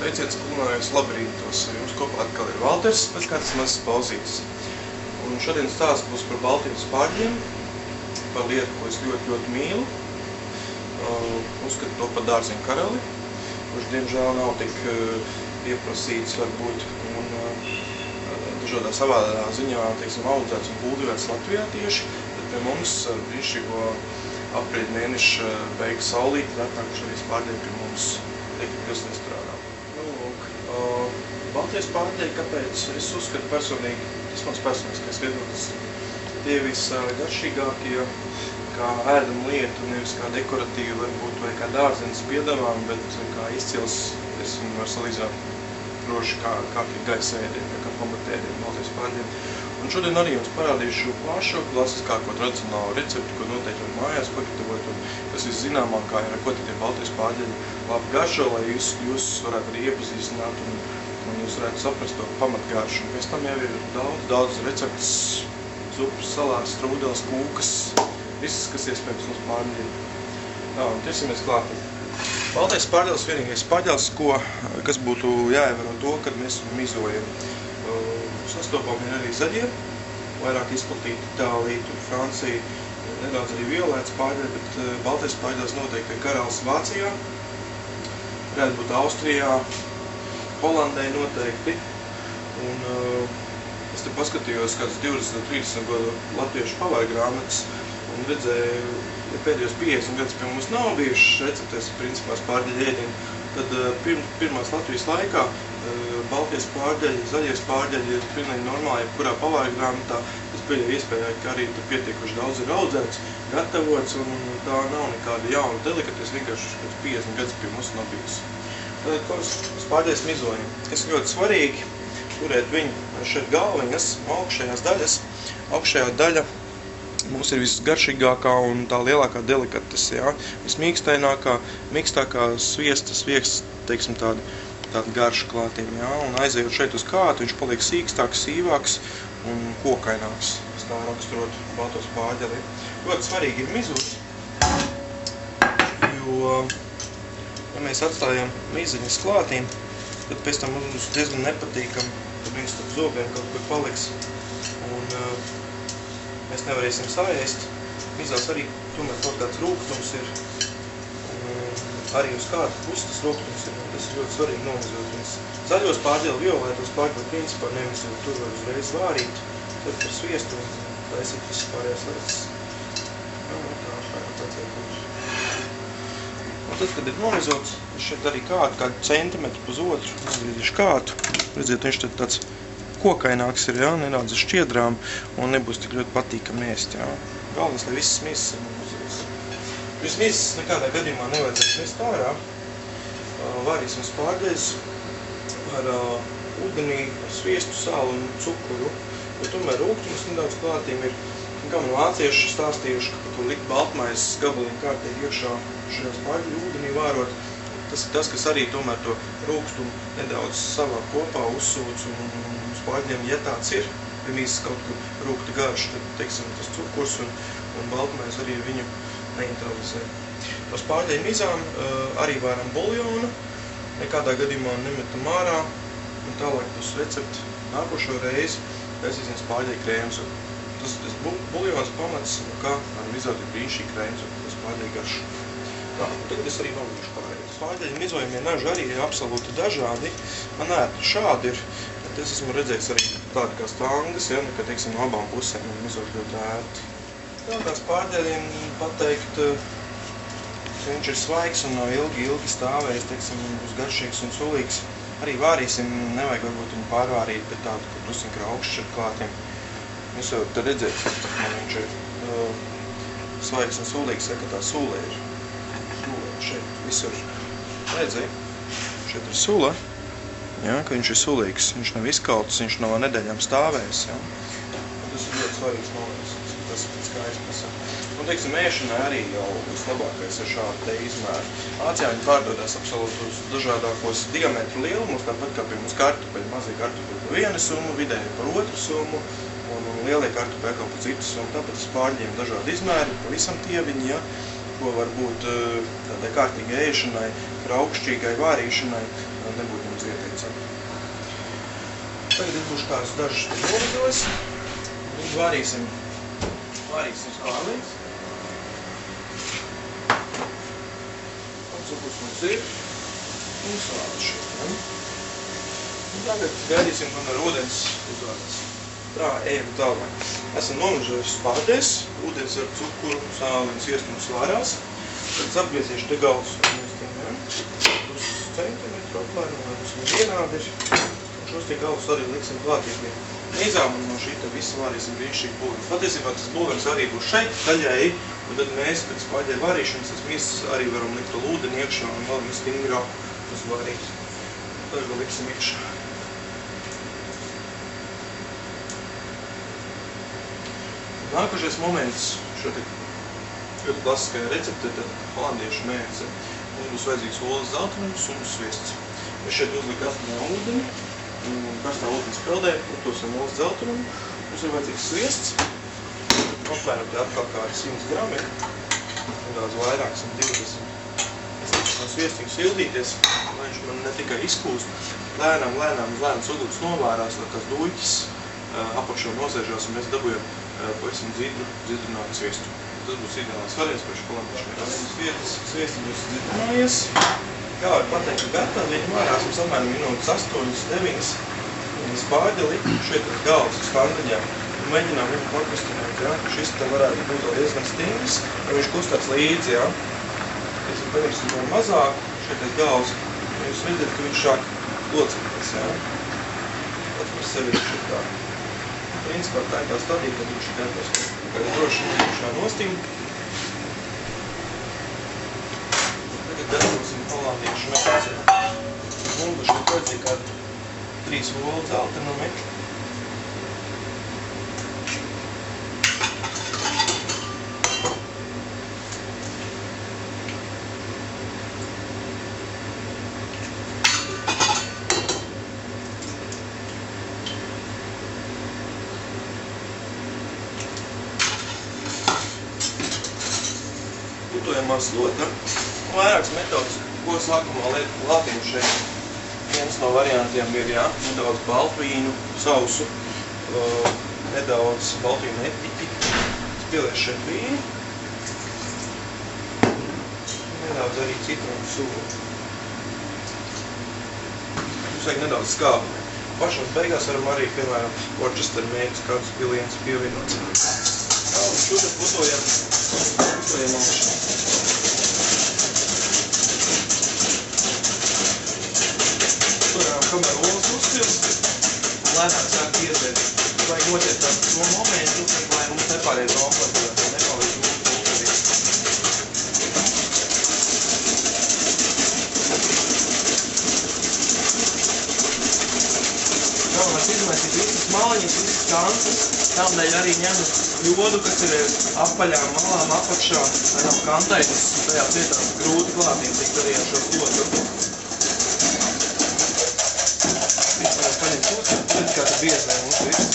Sveiciens kulinārijas labirintos. Jums kopā atkal ir Valters, pēc kādas mazas pauzītes. Un šodien stāsts būs par Baltijas pārģiem, par lietu, ko es ļoti mīlu. Uzskatu to par dārziņu karali, kurš diemžēl nav tik pieprasīts varbūt un dažādā savādā ziņā, teiksim, audzēts un kultivēts Latvijā tieši, bet pie mums brīnišķīgo aprīļa mēneša beigu saulīti ir atnākuši arī pārģēji pie mums Teikļu restorānā. Baltijas pārģēji, kāpēc es uzskatu personīgi, tas mans personiskais viedoklis, tie visgaršīgākie, kā ēdama lieta, nevis kā dekoratīva varbūt vai kā dārzenes piedāvājumi, bet kā izcils, es viņu varu salīdzināt droši kā gaisa ēdienu, kā pamatēdienu Baltijas pārģēji. Un šodien arī jums parādīšu plašu, klasiskāko tradicionālo recepti, ko noteikti var mājās pagatavot, un kas viszināmākā ir, ar ko tie Baltijas pārģēji labi garšo, lai jūs varētu arī iepazīstināt un jūs varētu saprast to pamatgaršu. Un pēc tam jau ir daudz receptes, zupas, salāts, strūdeles, kūkas, visas, kas iespējams mums pārģēji. Tā, un ķersimies klāt. Baltais pārģēlis vienīgais pārģēlis, kas būtu jāievēro to, kad mēs viņu mizojam. Sastopami ir arī zaļie, vairāk izplatīti Itālija, Francija, nedaudz arī violēts pārģēļi, bet baltais pārģēlis noteikti ir karalis Vācijā, varētu būt Austrijā, Holandē noteikti. Un es te paskatījos kādas 20-30 gadu latviešu pavāju grāmatas un redzēju, ja pēdējos 50 gadus pie mums nav bijušas receptēs principās pārģēļu ēdienu, tad pirmās Latvijas laikā Baltijas pārģēļi, zaļies pārģēļi ir pilnīgi normāli, jebkurā pavāju grāmatā. Es pieļauju iespējai, ka arī tur pietiekuši daudz ir audzēts, gatavots, un tā nav nekāda jauna delikates, vienkārši 50 gadus pie mums nav bijusi. Tad, ko es pārģēļus mizoju? Es ļoti svarīgi turēt viņu šeit galviņas, augšējās daļas. Augšējā daļa mums ir visgaršīgākā un tā lielākā delikatese, jā. Vismīkstainākā, mīkstākā sviestas, teiksim tāda garša klātīm, jā. Un aizejot šeit uz kātu, viņš paliek sīkstāks, sīvāks un kokaināks. Es tā raksturotu baltos pārģeli. Ļoti svarīgi ir mizot, jo, ja mēs atstājam miziņas klātīm, tad pēc tam mums diezgan nepatīkam, kad viņas tad zobiem kaut kur paliks. Un mēs nevarēsim saēst. Mizās arī tomēr kaut kāds rūgtums ir. Arī uz kādu pusi tas rūgtums ir. Tas ir ļoti svarīgi nomizot viņas. Zaļos pārģēli, violētos pārģēli principā nemizot. Tur var uzreiz vārīt, tad par sviestu un taisīt visu pārējās lietas. Tā būt. Un tad, kad ir nomizots, šeit arī kādu centimetru pusotru, nogriezīšu kātu. Redziet, viņš tad tāds kokaināks ir, jā, nedaudz ar šķiedrām un nebūs tik ļoti patīkami ēst, jā. Galvenais, lai visas mizas ir nomizotas. Šīs mizas nekādā gadījumā nevajadzētu mest ārā. Vārīsim pārģēļus ar ūdenī, ar sviestu, sālu un cukuru. Jo tomēr rūgtums nedaudz klātīm ir, kā man vācieši stāstījuši, ka pat likt baltmaizes gabaliņu kārtīgi iekšā šajās pārģēļu ūdenī vārot. Tas ir tas, kas arī tomēr to rūgstumu nedaudz savā kopā uzsūc un uz pārģēļiem, ja tāds ir, ja mīzes kaut kur rūgta garša, tad, teiksim, tas cukurs un baltmaize arī viņu neutralizē. Tos pārģēļu mizām arī varam buljonu, nekādā gadījumā nemetam ārā, un tālāk būs recepti nākošo reizi, taisīsim pārģēļu krēmzu. Tas buljons pamats, kā ar mizot ir brīnišķīgi krēmzu, tas pārģēļu garšu. Tā, tagad es arī novedīšu pārējos. Pārģēļu mizojumie naži arī ir absolūti dažādi. Man šādi ir, bet es esmu redzējis arī tādi kā stangas, ja, ka, teiksim, no abām pusēm ir mizot ļoti ērti. Tādās pārģēļiem pateikt, ka viņš ir svaigs un nav ilgi stāvējis, teiksim, būs garšīgs un sulīgs. Arī vārīsim, nevajag varbūt viņu pārvārīt, bet tādu, ka tusiņ augšs ar klātiem. Jūs jau te redzēt, ka viņš ir svaigs un sulīgs, ka tā sūlē ir. Šeit visur redzēja, šeit ir sula, ja, ka viņš ir sulīgs, viņš nav izkalts, viņš nav nedēļām stāvējis. Ja. Tas ir ļoti svarīgs moments, tas kā izpasaka. Un, teiksim, ēšanai arī jau vislabākais ir šādi te izmēri. Ācijāņi pārdodās absolūti uz dažādākos diametru lielumus, tāpat kā pie mums kartupeļi, mazie kartupeļi par 1 summu, vidēji par 2 summu, un lielie kartupeļi kaut par citu summu. Tāpat es pārģēmu dažādi izmēri, pavisam tieviņi, ja. ko var būt tādai kārtīgai ēšanai, augšķīgai vārīšanai, nebūtu mums ieteicami. Tagad izbūšu kādus dažus novidos, un vārīsim skālīs. Cukurs mums ir, un sāli šeit. Un tagad gaidīsim, kamēr ūdens uzvārās. Tā, ejam tālāk. Esam nomažojuši spārdēs, ūdens ar cukuru, sāli un sviestu mums svārās. Tad apgriezīšu te galus uz centimetru apmēram, lai mums viņi vienādi ir. Un šos te galus arī liksim klātīgi. Nīzām un no šīta visu vārīsim brīnišķīgi būveni. Patiesībā tas būvenis arī būs šeit, daļēji, un tad mēs pēc pārģēļ vārīšanas tas miesas arī varam likt vēl ūdeni iekšā un vēl stingrāk uzvārīt. Tad vēl liksim iekšā. Nākošais moments šo te ļoti klasiskajā receptē, tad holandiešu mērce. Mums būs vajadzīgs olas zeltainums un sviests. Mēs šeit uzliek karstā ūdeni, un karstā ūdens peldē, uztosim olas zeltainumu. Mums ir vajadzīgs sviests. Apmēram te atkal kā ar 100 gramiem, nedaudz vairāk, 120. Es tiks no sviestiņu sildīties, lai viņš man ne tikai izkūst, lēnām uguns novārās, lai tās duļķis apakšā nosēžās, un mēs dabujam pavisam dzidrinātu sviestu. Tas būs ideāls variants priekš holandiešu. Sviestiņus dzidrinājies. Kā var pateikt, ka gatavi viņi vārās mums apmēram minūtes 8-9. Spāģeli šeit ir galvas uz kandaļām. Mēģinām viņu pakustināt, ja? Šis te varētu būt vēl diezgan stingrs, ja viņš kustās līdzi, ja? Kad mēs paņemsim vēl mazāk, šeit ir galvas, un jūs redzat, ka viņš sāk locīties, ja? Pats par sevi ir šeit tā. Principā tā ir tā stadija, kad viņš gatavs kaut droši iekšā nostīm. Tagad gatavosim holandiešu mērci. Mums šeit vajadzīgi kādi 3 olu zeltainumi. Putojamā slota. Vairākas metodas, ko sākumā lātīm šeit. Viens no variantiem ir, jā, nedaudz baltvīnu, sausu, nedaudz baltvīnu etiķi. Es pieliešu šeit vīnu. Nedaudz arī citronu sulu. Mums vajag nedaudz skābi. Pašās beigās varam arī, piemēram, Worcester mērķis kādus pilienus pievienot. Jā, un šo te putojam augšā. Kamēr olas uzpilst, lēnāk sāk iezēt. Vajag noķert to momentu, lai mums nepāriet kompletā, lai nepaliek mūsu. Galvenais izmaisīt visas maliņas, visas kantas, tādēļ arī ņem jodu, kas ir apaļām malām apakšā, lai nav kantaitas, tajā vietā grūti klātīt tikt arī ar šo slotu. Paņemt pusi, redz kā tā biezē mums viss.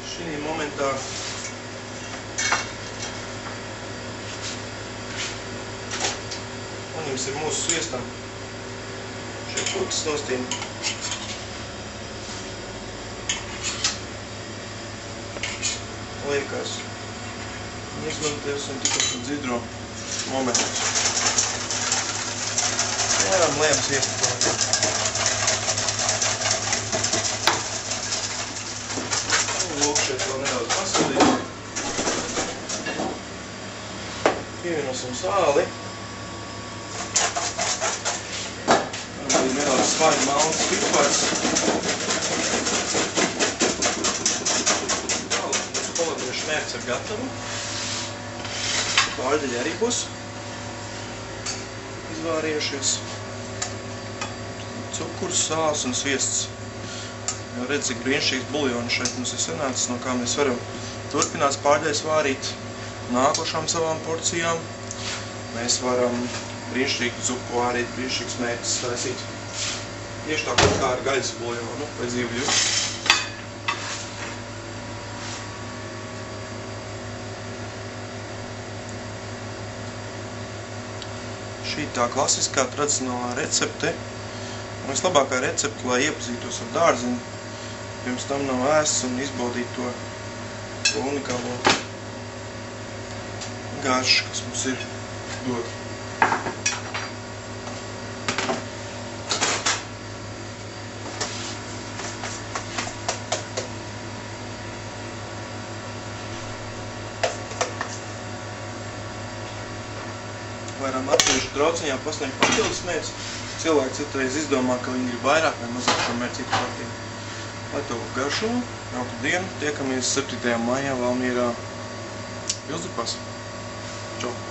Šī momentā paņemsim mūsu sviestam šeit putas nostīm. Liekas. Izmantosim tikai par dzidro momentu. Varam lēm sviestu klāt. Lūk, šeit vēl nedaudz pasildīt. Pievienosim sāli. Varam arī nedaudz svaļi malns pipars. Mērķis ir gatavu. Pārdeļi arī būs izvārījušies. Cukurs, sāls un sviests. Jau redz, cik brīnišķīgs buljons šeit mums ir sanācis, no kā mēs varam turpināt pārdeļas vārīt nākošām savām porcijām. Mēs varam brīnišķīgu zupu, arī brīnišķīgs mērķis taisīt. Tieši tāpat kā ar gaļas buļļonu vai zivju. Šī tā klasiskā tradicionālā recepte, un vislabākā recepte, lai iepazītos ar dārziņu, pirms tam nav ēsts un izbaudīt to unikālo garšu, kas mums ir dot. Vairām atsevišķu trauciņā pasniegt papildus mērķus. Cilvēki citreiz izdomā, ka viņi grib vairāk vai mazāk šo mērķi citu kārtību. Lai to garšo, jauku dienu, tiekamies 7. maijā Valmierā Pilsdrupās. Čau!